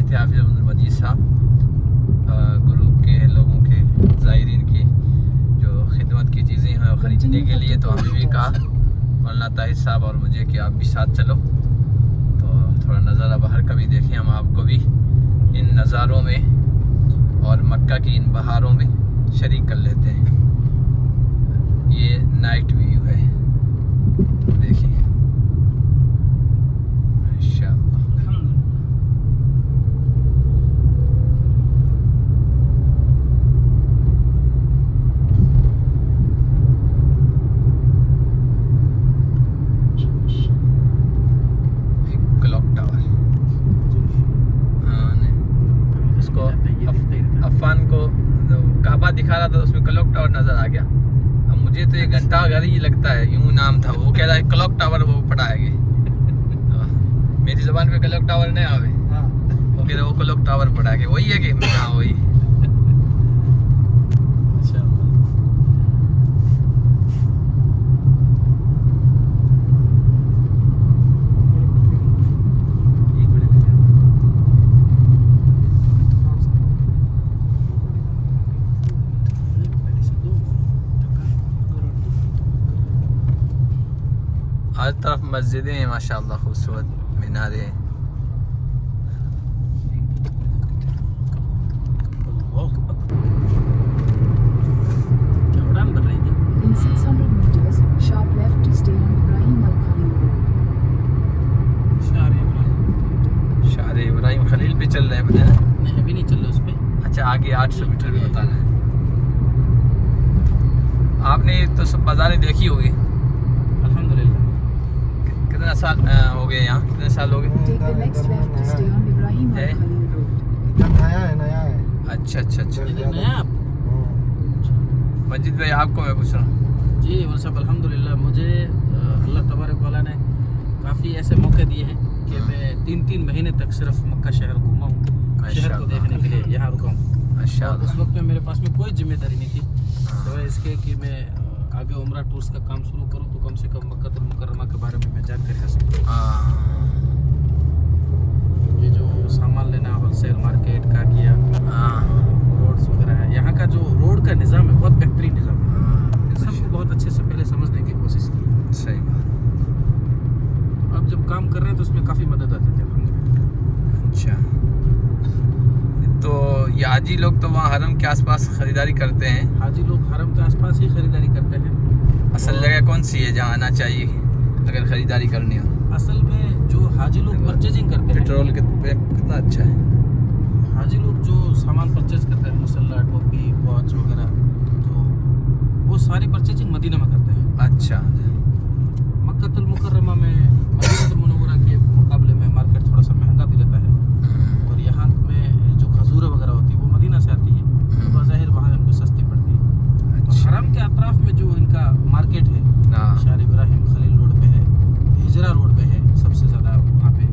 आए थे हाफिज अब्दुल मजीद साहब ग्रुप के लोगों के ज़ायरीन की जो खिदमत की चीज़ें हैं ख़रीदने के लिए। तो हमें भी कहा मौलाना ताहिर साहब और मुझे कि आप भी साथ चलो, तो थोड़ा नज़ारा बाहर का भी देखें, हम आपको भी इन नज़ारों में और मक्का की इन बहारों में शरीक कर लेते हैं। ये नाइट व्यू है, देखिए माशाअल्लाह। क्लॉक टावर, उसको अफान को काबा दिखा रहा था, उसमें क्लॉक टावर नजर आ गया। अब मुझे तो ये घंटा घर ही लगता है, यूं नाम था, वो कह रहा है क्लॉक टावर वो पढ़ाएंगे। मेरी ज़बान पे क्लॉक टावर नहीं आवे, वो कह रहा वो क्लॉक टावर पढ़ाएंगे। वही है कि हाँ वही। हर तरफ मस्जिदें हैं माशाअल्लाह, खूबसूरत मीनारें। In 600 meters, sharp left to stay on Ibrahim Al-Khalil Road. शार इब्राहिम खलील पे चल रहे हैं बता? नहीं अभी नहीं चल रहे उस पे। अच्छा, आगे 800 मीटर भी बताना है। आपने तो सब बाज़ारें देखी होगी। अल्हम्दुलिल्लाह। कितना साल हो गए यहाँ, कितने साल हो गए? Take the next left to stay on Ibrahim Al-Khalil Road. नया है। अच्छा अच्छा अच्छा। इधर नया आप? मस्जिद भाई आपको मैं पूछ रहा हूँ। जी वो सब अल्हम्दुलिल्लाह। मुझे अल्लाह तबारक वाला ने काफ़ी ऐसे मौके दिए हैं कि मैं 3-3 महीने तक सिर्फ मक्का शहर घूमा हूँ, शहर को देखने के लिए यहाँ रुका हूँ। अच्छा, और उस वक्त में मेरे पास में कोई जिम्मेदारी नहीं थी सिवाय इसके कि मैं आगे उम्रा टूर्स का काम शुरू करूँ तो कम से कम मक्का मुकर्रमा के बारे में मैं जानकारी हासिल करूँ। ये जो सामान लेना होलसेल मार्केट का किया, रोड्स वगैरह है, यहाँ का जो रोड का निज़ाम है बहुत बेहतरीन निज़ाम है। सबको बहुत अच्छे से पहले समझने की कोशिश की। सही बात। अब जब काम कर रहे हैं तो उसमें काफ़ी मदद आती थी अल्हम्दुलिल्लाह। अच्छा, तो ये हाजी लोग तो वहाँ हरम के आसपास खरीदारी करते हैं। हाजी लोग हरम के आसपास ही खरीदारी करते हैं। असल जगह कौन सी है जहाँ आना चाहिए अगर खरीदारी करनी हो? असल में जो हाजी लोग परचेजिंग करते हैं, पेट्रोल कितना अच्छा है। हाजी लोग जो सामान परचेज करते हैं, मसल्ला, टोपी, वॉच वगैरह, तो वो सारी परचेजिंग मदीना में करते हैं। अच्छा, मक्कातुल मुकर्रमा में मदीनातुल मुनव्वरा के मुकाबले में मार्केट थोड़ा सा महंगा भी रहता है, और यहाँ में जो खजूरें वगैरह होती है वो मदीना से आती है, तो ज़ाहिर वहाँ इनको सस्ती पड़ती है। तो हरम के अतराफ में जो इनका मार्केट है, शार इब्राहिम खलील रोड पे है, हिजरा रोड पे है सबसे ज़्यादा, वहाँ पे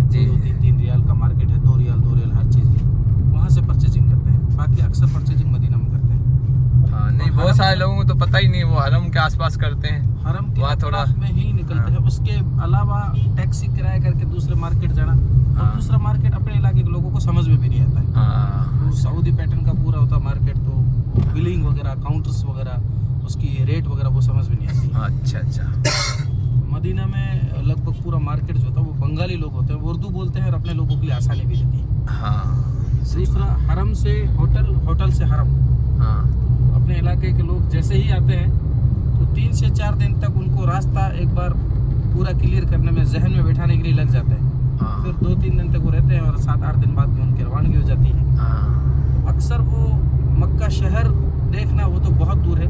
जी 2-3 रियाल का मार्केट है, 2 रियाल हर चीज़ की, वहाँ से परचेजिंग करते हैं। बाकी अक्सर परचेजिंग मदीना में करते हैं। हाँ, नहीं बहुत सारे लोगों को तो पता ही नहीं, वो हरम के आसपास करते हैं, हरम के वहाँ थोड़ा अतराफ में ही निकलते हैं। उसके अलावा टैक्सी किराया करके दूसरे मार्केट जाना, और दूसरा मार्केट अपने इलाके के लोगों को समझ में भी नहीं आता है। तो सऊदी पैटर्न का पूरा होता मार्केट, तो बिलिंग वगैरह, काउंटर्स वगैरह, उसकी रेट वगैरह वो समझ में नहीं आती। अच्छा अच्छा। मदीना में लगभग पूरा मार्केट जो होता है वो बंगाली लोग होते हैं, वो उर्दू बोलते हैं, और अपने लोगों के लिए आसानी भी रहती है। हाँ, दूसरा हरम से होटल, होटल से हरम, अपने इलाके के लोग जैसे ही आते हैं तो 3 से 4 दिन तक उनको रास्ता एक बार पूरा क्लियर करने में, जहन में बैठाने के लिए लग जाता है। फिर 2-3 दिन तक वो रहते हैं, और 7-8 दिन बाद में उनकी रवानगी हो जाती है। तो अक्सर वो मक्का शहर देखना वो तो बहुत दूर है,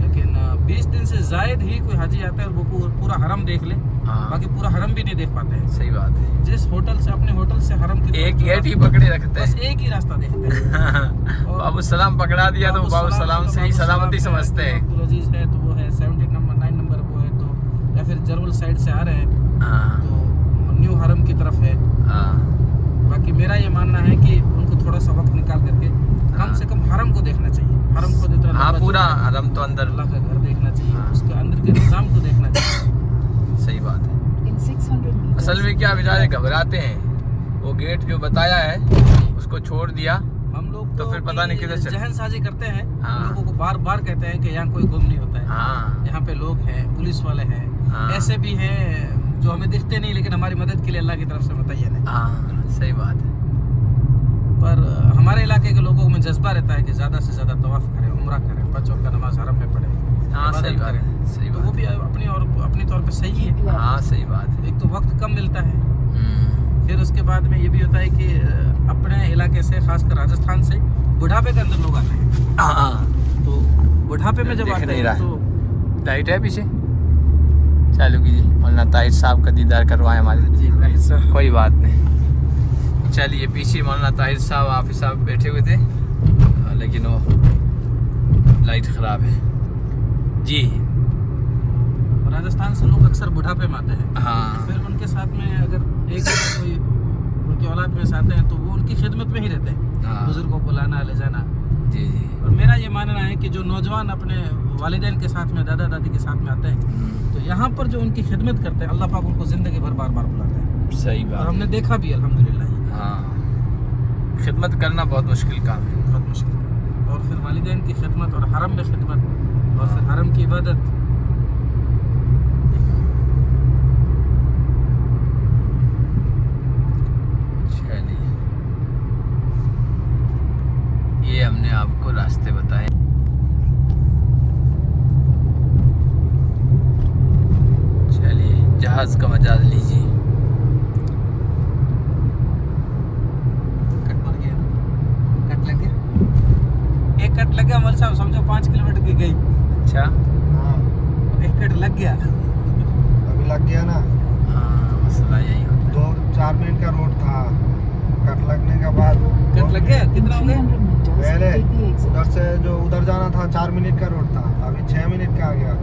लेकिन 20 दिन से ज़ायद ही कोई हाजी आता है और वो पूरा हरम देख ले, बाकी पूरा हरम भी नहीं देख पाते हैं। सही बात है। जिस होटल से, अपने होटल से हरम की एक गेट ही पकड़े रखते बस हैं, एक ही रास्ता देखते हैं। बाबू सलाम पकड़ा दिया तो बाबू सलाम से ही सलामती समझते हैं। अब्दुल अजीज है तो वो है 70 नंबर 9 नंबर वो है, तो या फिर जरवल साइड से आ रहे हैं तो न्यू हरम की तरफ है। बाकी मेरा ये मानना है कि उनको थोड़ा सा वक्त निकाल करके कम से कम हरम को देखना चाहिए। हरम को पूरा हरम तो अंदर, अल्लाह का घर देखना चाहिए, उसके अंदर के निज़ाम को देखना चाहिए। सही बात है। In 600 meters, असल में क्या बेचारे घबराते हैं, वो गेट जो बताया है उसको छोड़ दिया। हम लोग तो फिर पता नहीं किधर चले। जहनसाजी करते हैं, हाँ। हम लोगों को बार बार कहते हैं कि यहाँ कोई गुम नहीं होता है, हाँ यहाँ पे लोग हैं, पुलिस वाले हैं, हाँ। ऐसे भी हैं जो हमें दिखते नहीं लेकिन हमारी मदद के लिए अल्लाह की तरफ से मुतय्यन है। हाँ सही बात है। पर हमारे इलाके के लोगों में जज्बा रहता है कि ज़्यादा से ज़्यादा तवाफ करें, उम्रा करें, 5 वक्त का नमाज हरम में पढ़ें, हाँ इबादत सही बात करें। है, सही तो वो बात भी अपनी तौर पे सही है। हाँ सही बात है। एक तो वक्त कम मिलता है, फिर उसके बाद में ये भी होता है कि अपने इलाके से खासकर राजस्थान से बुढ़ापे के अंदर लोग आते हैं। हाँ तो बुढ़ापे में जब दिख आते नहीं हैं रहा। तो लाइट है पीछे चालू कीजिए। मौलाना ताहिर साहब का दीदार करवाए हमारे। जी ऐसा कोई बात नहीं, चलिए पीछे मौलाना ताहिर साहब हाफिज साहब बैठे हुए थे, लेकिन वो लाइट ख़राब है जी। राजस्थान से लोग अक्सर बुढ़ापे में आते हैं, हाँ फिर उनके साथ में अगर एक कोई उनकी औलाद में से आते हैं तो वो उनकी खिदमत में ही रहते हैं, हाँ बुजुर्गों को लाना ले जाना। जी जी। और मेरा ये मानना है कि जो नौजवान अपने वालिदैन के साथ में, दादा दादी के साथ में आते हैं तो यहाँ पर जो उनकी खिदमत करते हैं अल्लाह पाक उनको ज़िंदगी भर बार बार बुलाते हैं। सही और बात हमने है। देखा भी अल्हम्दुलिल्लाह। हाँ खिदमत करना बहुत मुश्किल काम है। बहुत मुश्किल है। और फिर वालिदैन की खिदमत और हरम में खिदमत और फिर हरम की इबादत। चलिए ये हमने आपको रास्ते बताए। चलिए जहाज का मजाज लीजिए। कट मर गया, कट लग गया, एक कट लग गया मौलवी साहब, समझो 5 किलोमीटर की गई, अच्छा हाँ एक कट लग गया। अभी लग गया ना। हाँ मसला यही होता है। 2-4 मिनट का रोड था, कट लगने के बाद कट लग गया, कितना हो गया? 300 meters, पहले take the exit. उधर से जो उधर जाना था 4 मिनट का रोड था, अभी 6 मिनट का आ गया।